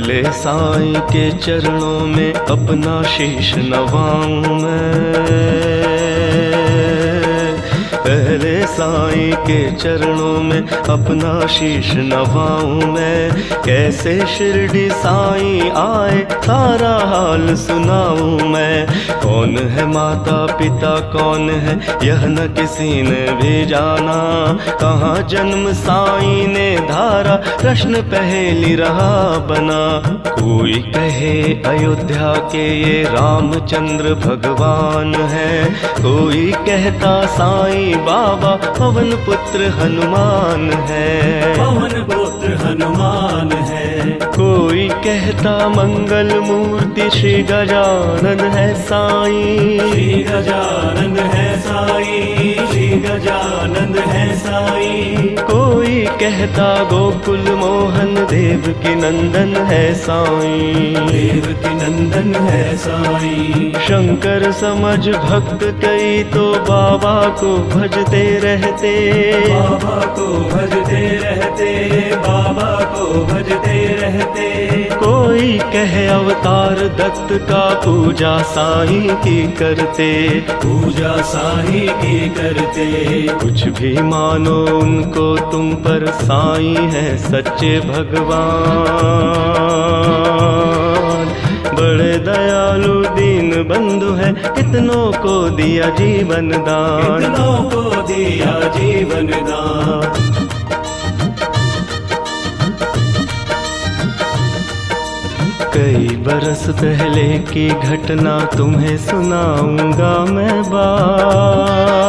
पहले साईं के चरणों में अपना शीश नवाऊं मैं, पहले साईं के चरणों में अपना शीश नवाऊं मैं। कैसे शिरडी साईं आए सारा हाल सुनाऊं मैं। कौन है माता पिता कौन है यह न किसी ने भी जाना, कहाँ जन्म साईं ने धारा प्रश्न पहेली रहा बना। कोई कहे अयोध्या के ये रामचंद्र भगवान है, कोई कहता साईं बाबा पवन पुत्र हनुमान है, पवन पुत्र हनुमान है। कोई कहता मंगल मूर्ति श्री गजानन है साईं, श्री गजानन है साईं, श्री गजानन है साईं। कोई कहता गोकुल मोहन देव की नंदन है साईं, देव की नंदन है साईं। शंकर समझ भक्त कई तो बाबा को भजते रहते, बाबा को भजते रहते, बाबा को भजते रहते। कोई कहे अवतार दत्त का पूजा साईं की करते, पूजा साईं की करते। कुछ भी मानो उनको तुम पर साईं है सच्चे भगवान। बड़े दयालु दीन बंधु है कितनों को दिया जीवन दान, कितनों को दिया जीवन दान। कई बरस पहले की घटना तुम्हें सुनाऊंगा मैं बात।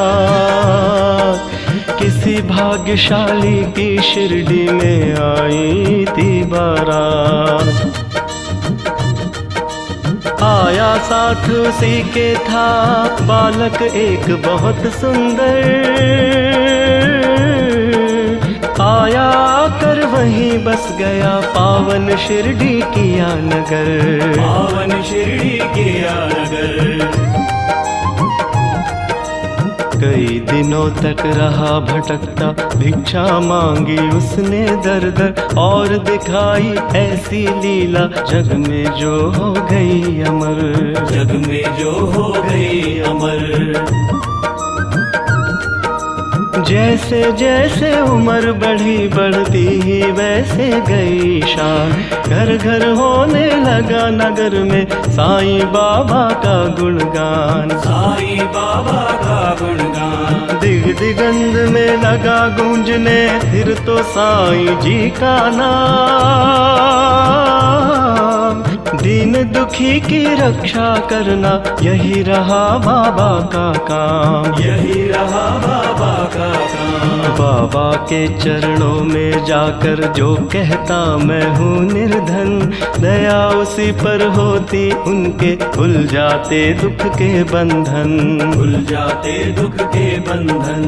किसी भाग्यशाली की शिरडी में आई थी बारात, आया साथ उसी के था बालक एक बहुत सुंदर। आया कर वहीं बस गया पावन शिरडी किया नगर, पावन शिरडी किया नगर। कई दिनों तक रहा भटकता भिक्षा मांगी उसने दर दर, और दिखाई ऐसी लीला जग में जो हो गई अमर, जग में जो हो गई अमर। जैसे जैसे उम्र बढ़ी बढ़ती ही वैसे गई शान। घर घर होने लगा नगर में साईं बाबा का गुणगान, साईं बाबा का गुणगान। दिग दिगंध में लगा गूंजने फिर तो साईं जी का नाम। दीन दुखी की रक्षा करना यही रहा बाबा का काम, यही रहा बाबा का काम। बाबा के चरणों में जाकर जो कहता मैं हूँ निर्धन, दया उसी पर होती उनके भूल जाते दुख के बंधन, भूल जाते दुख के बंधन।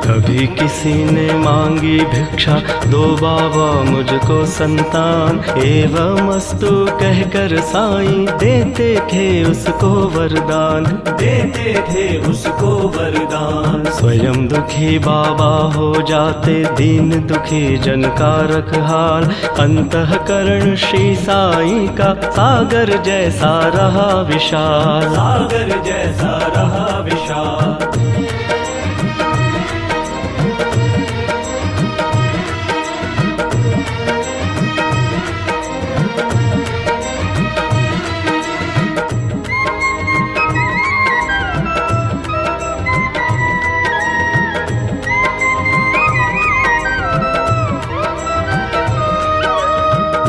कभी किसी ने मांगी भिक्षा दो बाबा मुझको संतान, एवं अस्तु कहकर साईं देते थे उसको वरदान, देते थे उसको वरदान। स्वयं दुखी बाबा हो जाते दीन दुखी जन का रखहाल। अंतःकरण श्री साईं का सागर जैसा रहा विशाल, सागर जैसा रहा विशाल।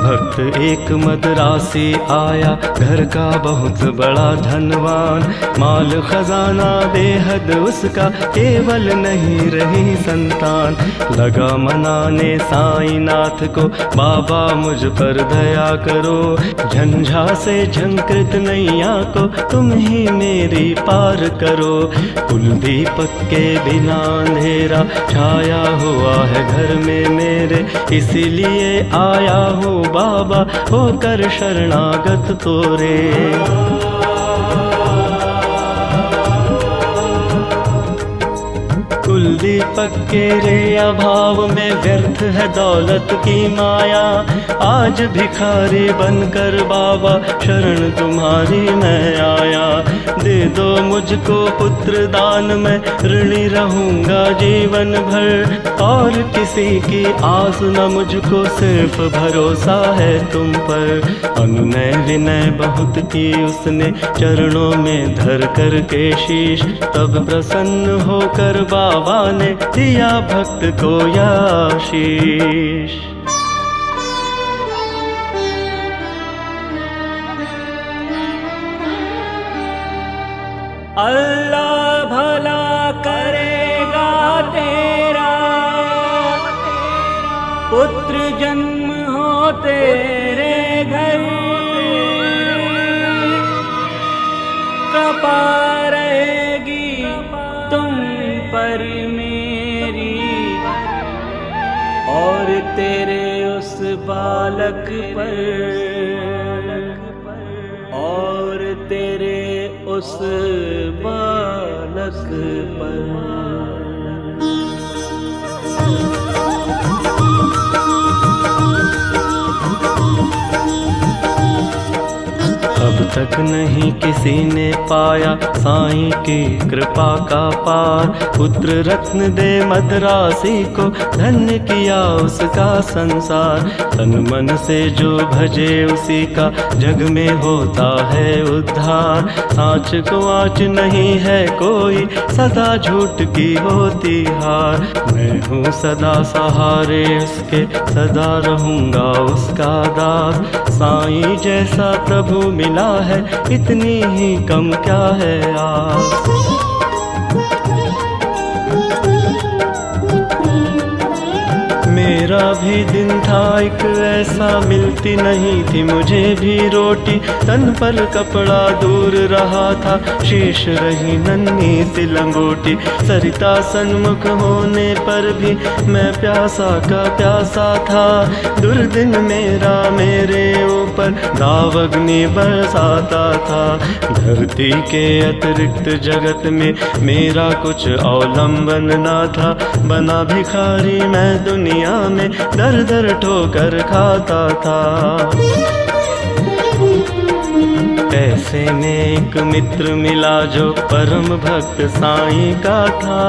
भक्त एक मदरासी आया घर का बहुत बड़ा धनवान, माल खजाना बेहद उसका केवल नहीं रही संतान। लगा मनाने साईनाथ को बाबा मुझ पर दया करो, झंझा से झंकृत नैया को तुम ही मेरी पार करो। कुल दीपक के बिना अंधेरा छाया हुआ है घर में मेरे, इसीलिए आया हूँ बाबा होकर शरणागत तोरे। फूल दीपक के रे अभाव में व्यर्थ है दौलत की माया। आज भिखारी बनकर बाबा शरण तुम्हारी मैं आया। दे दो मुझको पुत्र दान में ऋणी रहूंगा जीवन भर। और किसी की आस न मुझको, सिर्फ भरोसा है तुम पर। अनुनय विनय बहुत की उसने चरणों में धर कर के शीश। तब प्रसन्न होकर बाबा ने दिया भक्त को आशीष। अल्लाह भला करेगा तेरा, पुत्र जन्म हो तेरे घर। कृपा रहेगी तुम पर मेरी, और तेरे उस बालक पर, और तेरे उस बालक पर। अब तक नहीं किसी ने पाया साईं की कृपा का पार। पुत्र रत्न दे मद्रासी को, धन्य किया उसका संसार। तन मन से जो भजे उसी का जग में होता है उद्धार। सांच को आँच नहीं है कोई, सदा झूठ की होती हार। मैं हूँ सदा सहारे उसके, सदा रहूँगा उसका दास। साईं जैसा प्रभु मिला है, इतनी ही कम क्या है आस। मेरा भी दिन था एक ऐसा, मिलती नहीं थी मुझे भी रोटी। तन पर कपड़ा दूर रहा था, शेष रही नन्ही सी लंगोटी। सरिता सन्मुख होने पर भी मैं प्यासा का प्यासा था। दुर्दिन मेरा मेरे ऊपर दावग्नि बरसाता था। धरती के अतिरिक्त जगत में मेरा कुछ अवलंबन ना था। बना भिखारी मैं दुनिया में, दर दर ठोकर खाता था। ऐसे में एक मित्र मिला जो परम भक्त साईं का था।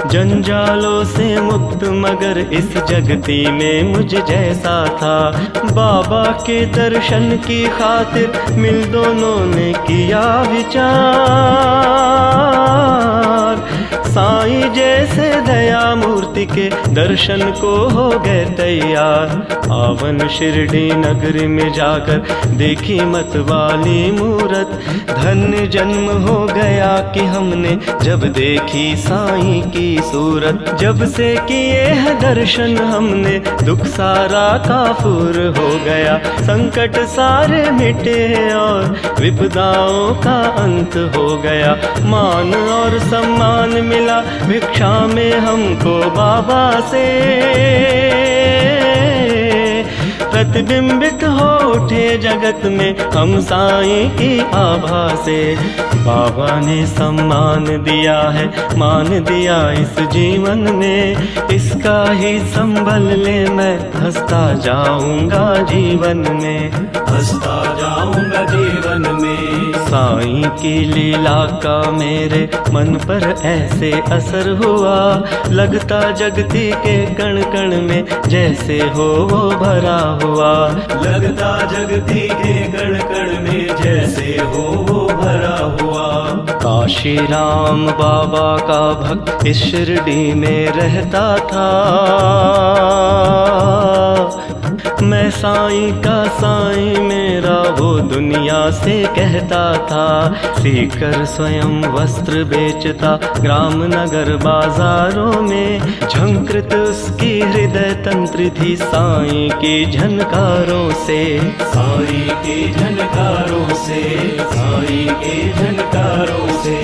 जंजालों से मुक्त मगर इस जगती में मुझ जैसा था। बाबा के दर्शन की खातिर मिल दोनों ने किया विचार। साईं जैसे दया मूर्ति के दर्शन को हो गए तैयार। आवन शिरडी नगरी में जाकर देखी मत वाली मूरत। धन्य जन्म हो गया कि हमने जब देखी साईं की सूरत। जब से किए है दर्शन हमने, दुख सारा काफूर हो गया। संकट सारे मिटे और विपदाओं का अंत हो गया। मान और सम्मान मिला भिक्षा में हमको बाबा से। प्रतिबिंबित हो उठे जगत में हम साईं की आभा से। बाबा ने सम्मान दिया है, मान दिया इस जीवन में। इसका ही संभल ले मैं हंसता जाऊंगा जीवन में, हंसता जाऊंगा जीवन में। साईं की लीला का मेरे मन पर ऐसे असर हुआ। लगता जगती के कण कण में जैसे हो वो भरा हुआ। लगता जगती के कण कण में जैसे हो वो भरा हुआ। काशी राम बाबा का भक्त इस शिरडी में रहता था। मैं साईं का साईं मेरा वो दुनिया से कहता था। सीकर स्वयं वस्त्र बेचता ग्राम नगर बाजारों में। झंकृत उसकी हृदय तंत्र थी साईं की झनकारों से। साईं के झनकारों से, साईं के झनकारों से।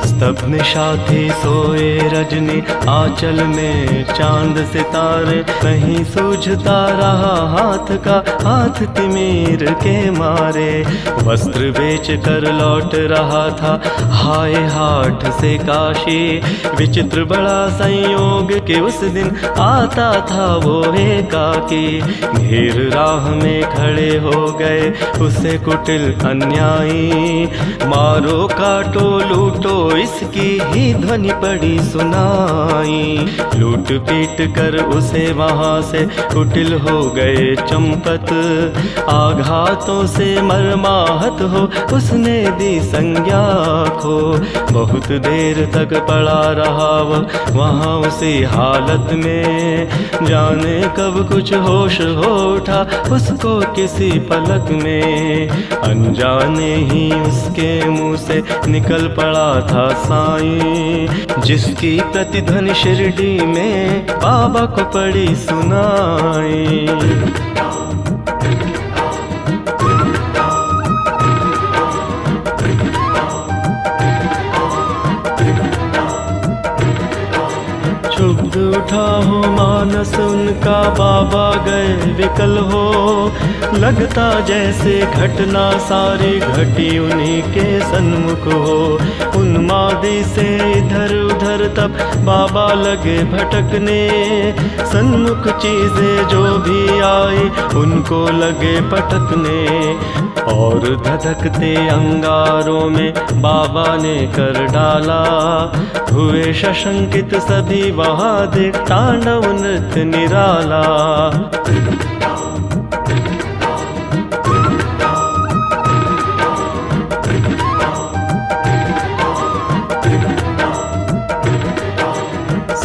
स्तब्ध साथी सोए रजनी, आंचल में चांद सितारे। कहीं सूझता रहा हाथ का हाथ तिमीर के मारे। किनारे। वस्त्र बेच कर लौट रहा था हाय हाट से काशी। विचित्र बड़ा संयोग कि उस दिन आता था वो एकाकी। घेर राह में खड़े हो गए उसे कुटिल अन्यायी। मारो काटो लूटो इसकी ही ध्वनि पड़ी सुनाई। लूट पीट कर उसे वहां से कुटिल हो गए चंपत। आघातों से मरमाहत हो उसने दी संज्ञा खो। बहुत देर तक पड़ा रहा वहाँ उसी हालत में। जाने कब कुछ होश हो उठा उसको किसी पलक में। अनजाने ही उसके मुंह से निकल पड़ा था साईं, जिसकी प्रतिध्वनि शिरडी में बाबा को पड़ी सुनाई। क्षुब्ध उठा हो मानस उनका, बाबा गए विकल हो। लगता जैसे घटना सारी घटी उन्हीं के सन्मुख हो। उन्मादी से इधर उधर तब बाबा लगे भटकने। सन्मुख चीजें जो भी आई उनको लगे पटकने। और धधकते अंगारों में बाबा ने कर डाला। हुए सशंकित सभी वहाँ देख तांडव नृत्य निराला।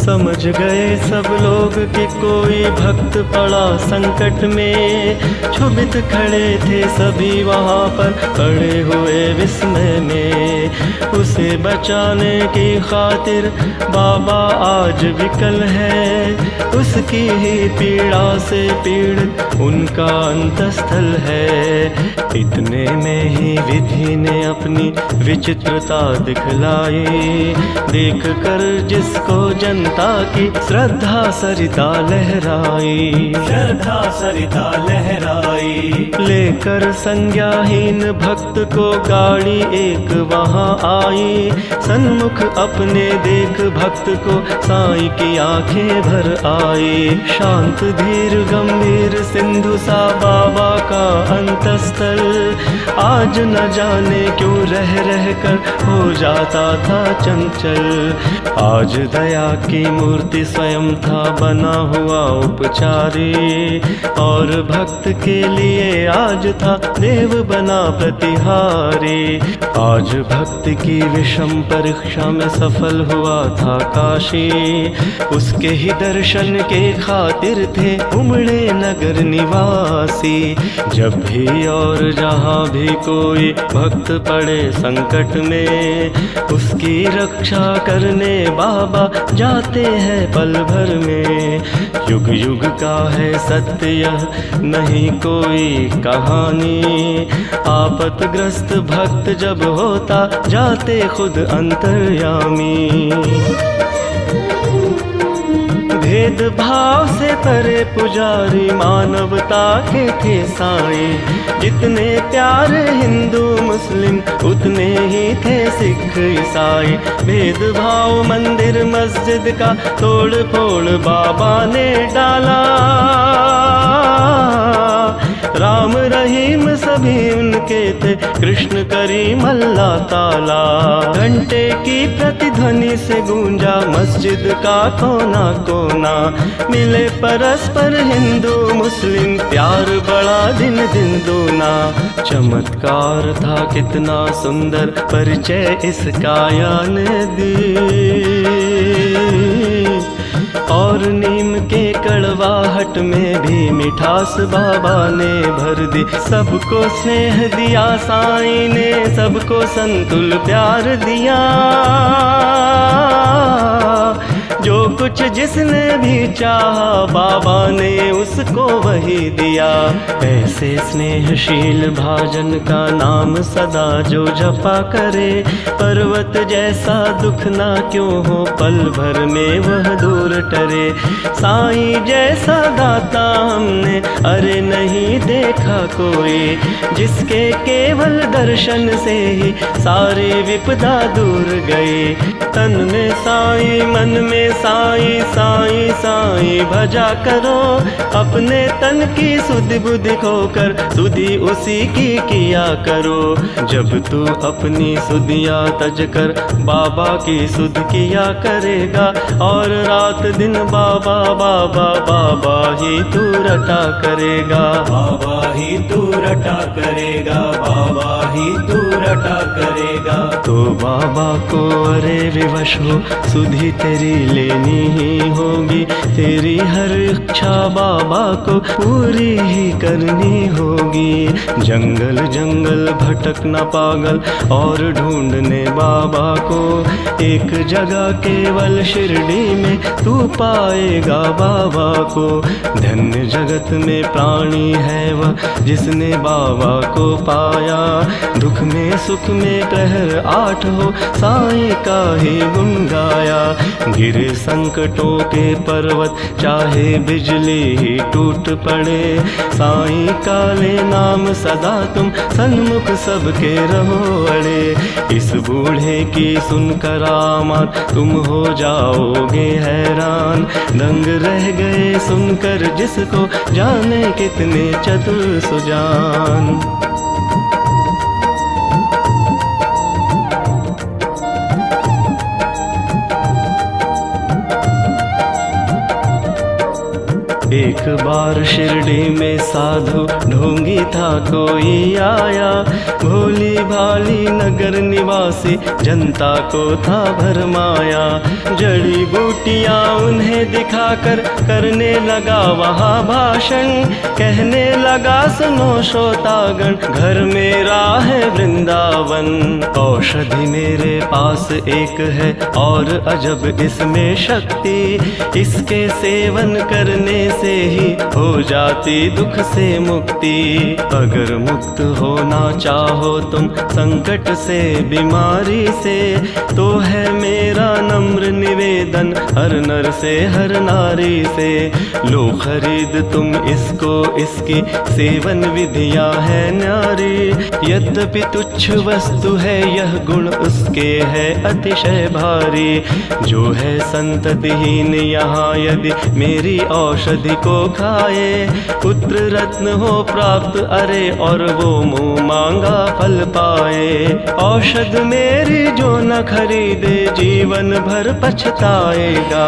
समझ गए सब लोग कि कोई भक्त पड़ा संकट में। क्षुभित खड़े थे सभी वहाँ पर पड़े हुए विस्मय में। उसे बचाने की खातिर बाबा आज विकल है। उसकी ही पीड़ा से पीड़ित उनका अंतस्थल है। इतने में ही विधि ने अपनी विचित्रता दिखलाई। देख कर जिसको जनता की श्रद्धा सरिता लहराई। श्रद्धा सरिता लहराई। लेकर संज्ञाहीन भक्त को गाड़ी एक वहाँ आई। सन्मुख अपने देख भक्त को साईं की आंखें भर आई। शांत धीर गंभीर सिंधु सा बाबा का अंतस्थल। आज न जाने क्यों रह रह कर हो जाता था चंचल। आज दया की मूर्ति स्वयं था बना हुआ उपचारी। और भक्त के लिए आज था देव बना प्रतिहारी। आज भक्त की विषम परीक्षा में सफल हुआ था काशी। उसके ही दर्शन के खातिर थे उमड़े नगर निवासी। जब भी और जहाँ भी कोई भक्त पड़े संकट में, उसकी रक्षा करने बाबा जाते हैं पल भर में। युग युग का है सत्य यह नहीं कोई कहानी। आपतग्रस्त भक्त जब होता जाते खुद अंतर्यामी। भेदभाव से परे पुजारी मानवता के थे साईं। जितने प्यारे हिंदू मुस्लिम उतने ही थे सिख ईसाई। भेदभाव मंदिर मस्जिद का तोड़ फोड़ बाबा ने डाला। राम रहीम सभी उनके थे, कृष्ण करीम अल्लाह ताला। घंटे की प्रतिध्वनि से गूंजा मस्जिद का कोना कोना। मिले परस्पर हिंदू मुस्लिम, प्यार बड़ा दिन दिन दूना। चमत्कार था कितना सुंदर परिचय इसका यान दी। और नीम के कड़वाहट में भी मिठास बाबा ने भर दी। सबको स्नेह दिया साईं ने, सबको संतुल प्यार दिया। जो कुछ जिसने भी चाहा बाबा ने उसको वही दिया। ऐसे स्नेहशील भाजन का नाम सदा जो जपा करे, पर्वत जैसा दुख ना क्यों हो पल भर में वह दूर टरे। साईं जैसा दाता हमने अरे नहीं देखा कोई, जिसके केवल दर्शन से ही सारी विपदा दूर गई। तन में साईं मन में साईं, साईं साईं भजा करो, अपने तन की सुधि बुद्धि खोकर सुधि उसी की किया करो। जब तू अपनी सुधिया तज कर बाबा की सुध किया करेगा, और रात दिन बाबा बाबा बाबा ही तू रटा करेगा। बाबा ही तू रटा करेगा, बाबा ही तू रटा करेगा। तो बाबा को अरे विवश हो, सुधि तेरी लेनी ही होगी। तेरी हर इच्छा बाबा को पूरी ही करनी होगी। जंगल जंगल भटकना पागल और ढूंढने बाबा को, एक जगह केवल शिरडी में तू पाएगा बाबा को। धन्य जगत में प्राणी है वह जिसने बाबा को पाया। दुख में सुख में प्रहर 8 हो, साईं का ही गुण गाया। गिरे संकटों के पर्वत चाहे बिजली ही टूट पड़े, साईं का ले नाम सदा तुम सन्मुख सबके रहो अड़े। इस बूढ़े की सुनकर आमद तुम हो जाओगे हैरान, दंग रह गए सुनकर जिसको जाने कितने चतुर सुजान। एक बार शिरडी में साधु ढोंगी था कोई आया, भोली भाली नगर निवासी जनता को था भरमाया। जड़ी बूटियां उन्हें दिखाकर करने लगा वहाँ भाषण, कहने लगा सुनो श्रोतागण घर मेरा है वृंदावन। औषधि मेरे पास एक है और अजब इसमें शक्ति, इसके सेवन करने से ही हो जाती दुख से मुक्ति। अगर मुक्त होना चाहो तुम संकट से बीमारी से, तो है मेरा नम्र निवेदन हर नर से हर नारी से। लो खरीद तुम इसको, इसकी सेवन विधियां है न्यारी। यद्यपि तुच्छ वस्तु है यह गुण उसके है अतिशय भारी। जो है संततिहीन यहाँ यदि मेरी औषधि को खाए, पुत्र रत्न हो प्राप्त अरे और वो मुँह मांगा फल पाए। औषध मेरी जो न खरीदे जीवन भर पछताएगा,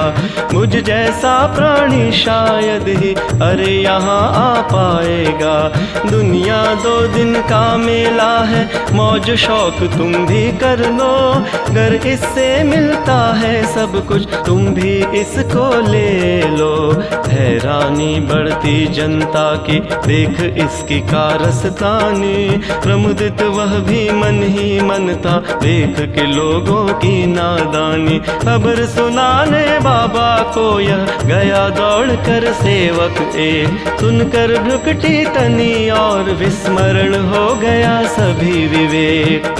मुझ जैसा प्राणी शायद ही अरे यहाँ आ पाएगा। दुनिया 2 दिन का मेला है, मौज शौक तुम भी कर लो, अगर इससे मिलता है सब कुछ तुम भी इसको ले लो। हैरानी बढ़ती जनता की देख इसकी कारस्तानी, प्रमुदित वह भी मन ही मन था देख के लोगों की नादानी। खबर सुनाने बाबा को यह गया दौड़ कर सेवक एक, सुनकर भ्रुकुटी तनी और विस्मरण हो गया सभी विवेक।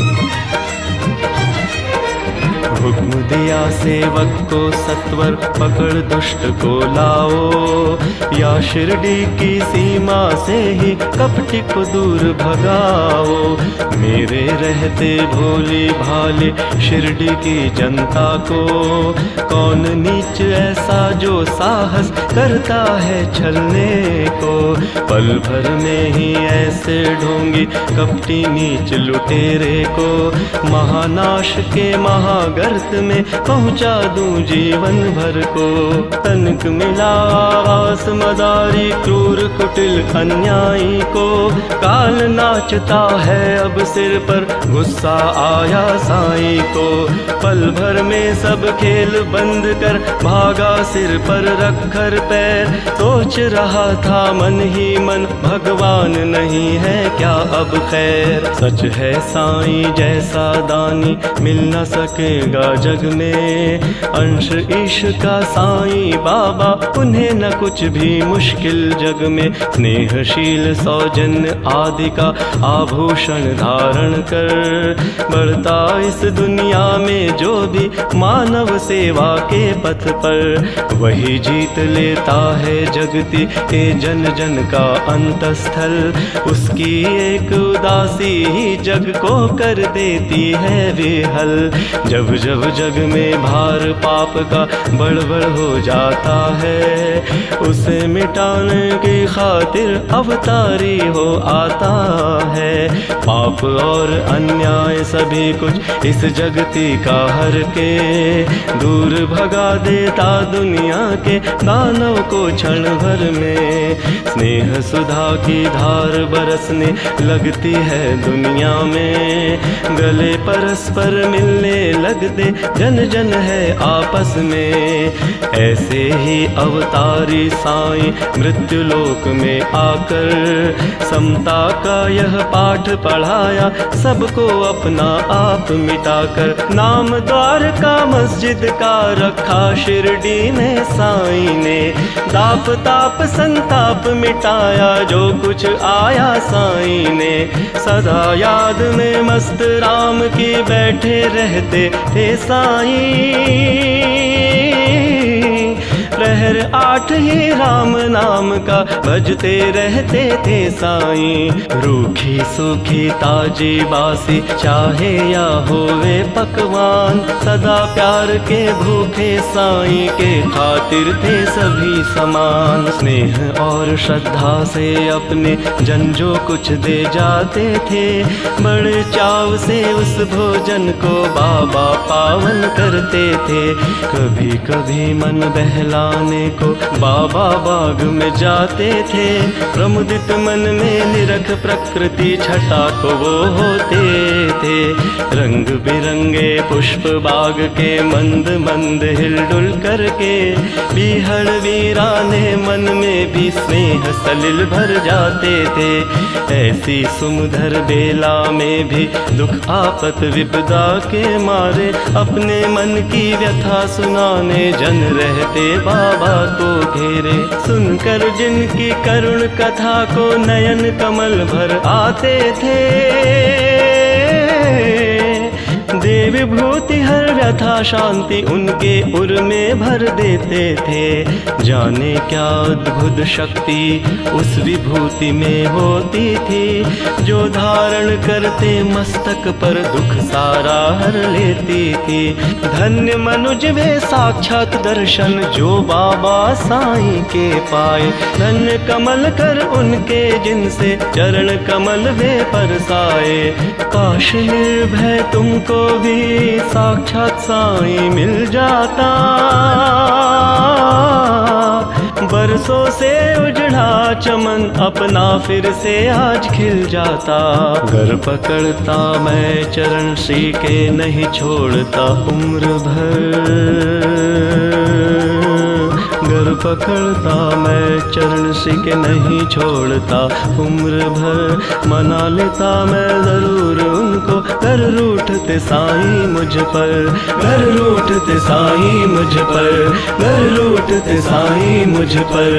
हुक्म दिया सेवक को सत्वर पकड़ दुष्ट को लाओ, या शिरडी की सीमा से ही कपटी को दूर भगाओ। मेरे रहते भोली भाले शिरडी की जनता को, कौन नीच ऐसा जो साहस करता है छलने को। पल भर में ही ऐसे ढोंगी कपटी नीच लुटेरे को, महानाश के महागर्त में पहुंचा दूं जीवन भर को। तनिक मिला आवास मदारी क्रूर कुटिल अन्यायी को। काल नाचता है अब सिर पर, गुस्सा आया साईं को। पल भर में सब खेल बंद कर, भागा सिर पर रखकर पैर। सोच रहा था मन ही मन, भगवान नहीं है क्या अब खैर। सच है साईं जैसा दानी मिल न सकेगा जग में। अंश ईश का साईं बाबा, उन्हें न कुछ भी मुश्किल जग में। स्नेहशील सौजन्य आदि का आभूषण धारण कर, बढ़ता इस दुनिया में जो भी मानव सेवा के पथ पर। वही जीत लेता है जगती के जन जन का अंतस्थल। उसकी एक उदासी ही जग को कर देती है विहल। जब जब जग में भार पाप का बढ़ हो जाता है, उसे मिटाने की खातिर अवतारी हो आता है। पाप और अन्याय सभी कुछ इस जगती का हर के, दूर भगा देता दुनिया के दानव को क्षण भर में। स्नेह सुधा की धार बरसने लगती है दुनिया में, गले परस्पर मिलने लगते जन जन है आपस में। ऐसे ही अवतारी साईं मृत्यु लोक में आकर, समता का यह पाठ पढ़ाया सबको अपना आप मिटाकर। नाम द्वार का मस्जिद का रखा शिरडी में साईं ने, दाप ताप संताप मिटाया जो कुछ आया साईं ने। सदा याद में मस्त राम की बैठे रहते थे साईं, प्रहर 8 ही राम नाम का भजते रहते थे साईं। रूखी सूखी ताजी बासी चाहे या होवे पकवान, सदा प्यार के भूखे साईं के खातिर थे सभी समान। स्नेह और श्रद्धा से अपने जन जो कुछ दे जाते थे, बड़े चाव से उस भोजन को बाबा पावन करते थे। कभी कभी मन बहलाने को बाबा बाग में जाते थे, प्रमुदित मन में निरख प्रकृति छटा को वो होते थे। रंग बिरंगे पुष्प बाग के मंद मंद हिलडुल करके, बीहड़ वीराने मन में भी स्नेह सलिल भर जाते थे। ऐसी सुमधर बेला में भी दुख आपत विपदा के मारे, अपने मन की व्यथा सुनाने जन रहते बाबा को घेरे। सुनकर जिनकी करुण कथा को नयन कमल भर आते थे, देव भूति हर व्यथा शांति उनके उर में भर देते थे। जाने क्या अद्भुत शक्ति उस विभूति में होती थी, जो धारण करते मस्तक पर दुख सारा हर लेती थी। धन्य मनुज वे साक्षात दर्शन जो बाबा साईं के पाए, धन्य कमल कर उनके जिनसे चरण कमल वे परसाए। काश निर्भय तुमको भी साक्षात साईं मिल जाता, बरसों से उजड़ा चमन अपना फिर से आज खिल जाता। घर पकड़ता मैं चरण श्री के नहीं छोड़ता उम्र भर, घर पकड़ता मैं चरण श्री के नहीं छोड़ता उम्र भर। मना लेता मैं जरूर उनको, घर रूठते साईं मुझ पर, घर रूठते साईं मुझ पर, घर रूठते साईं मुझ पर।